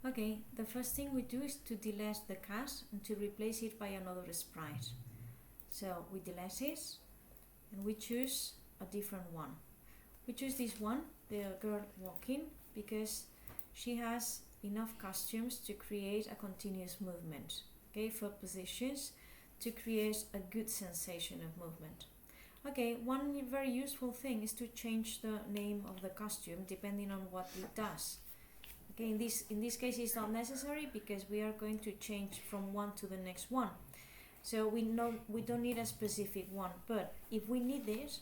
Okay, the first thing we do is to delete the cat and to replace it by another sprite. So we delete it and we choose a different one. We choose this one, the girl walking, because she has enough costumes to create a continuous movement. Okay, for positions to create a good sensation of movement. Okay, one very useful thing is to change the name of the costume depending on what it does. Okay, in this case it's not necessary because we are going to change from one to the next one. So we don't need a specific one, but if we need this,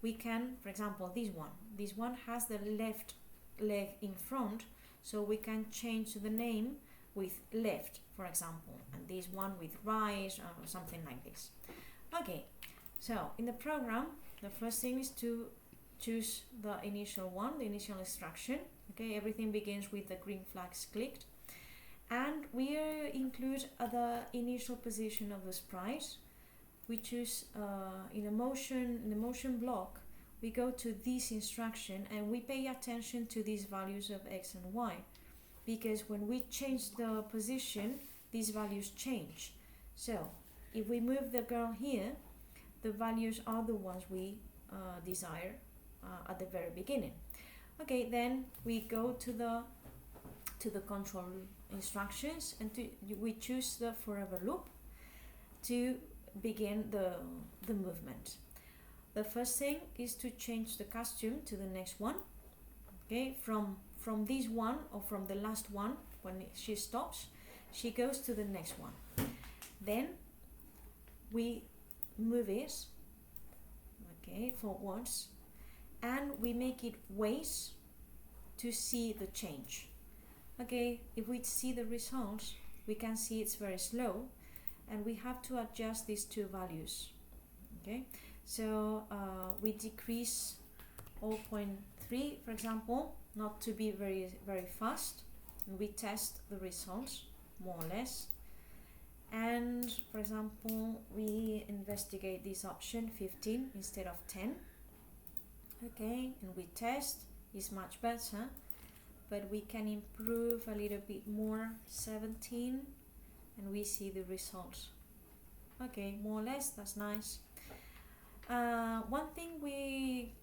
we can, for example, this one. This one has the left leg in front, so we can change the name with left, for example, and this one with right or something like this. Okay, so in the program, the first thing is to choose the initial one, the initial instruction. Okay, everything begins with the green flags clicked, and we include the initial position of the sprite. We choose in the motion block, we go to this instruction and we pay attention to these values of x and y, because when we change the position, these values change. So if we move the girl here, the values are the ones we desire at the very beginning. Okay, then we go to the control instructions and we choose the forever loop to begin the movement. The first thing is to change the costume to the next one. Okay, from this one or from the last one, when she stops, she goes to the next one. Then we move it, okay, forwards, and we make it wait to see the change. Okay, if we see the results, we can see it's very slow, and we have to adjust these two values. Okay, so we decrease 0.3, for example, not to be very fast, and we test the results more or less. And for example, we investigate this option 15 instead of 10. Okay, and we test, is much better, but we can improve a little bit more, 17, and we see the results. Okay, more or less, that's nice. One thing we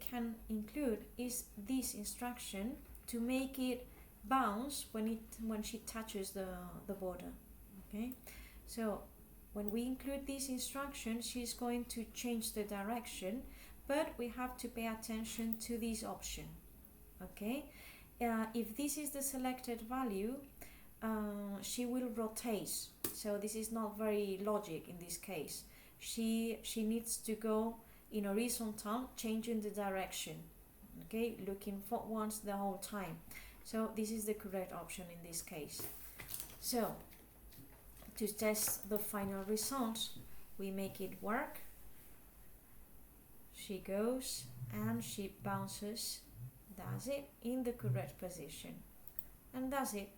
can include is this instruction to make it bounce when she touches the border. Okay, so when we include this instruction, she's going to change the direction, but we have to pay attention to this option. Okay, if this is the selected value, she will rotate, so this is not very logic in this case. She needs to go in horizontal, changing the direction, okay, looking forwards the whole time. So this is the correct option in this case. So to test the final results, we make it work. She goes and she bounces, that's it, in the correct position, and that's it.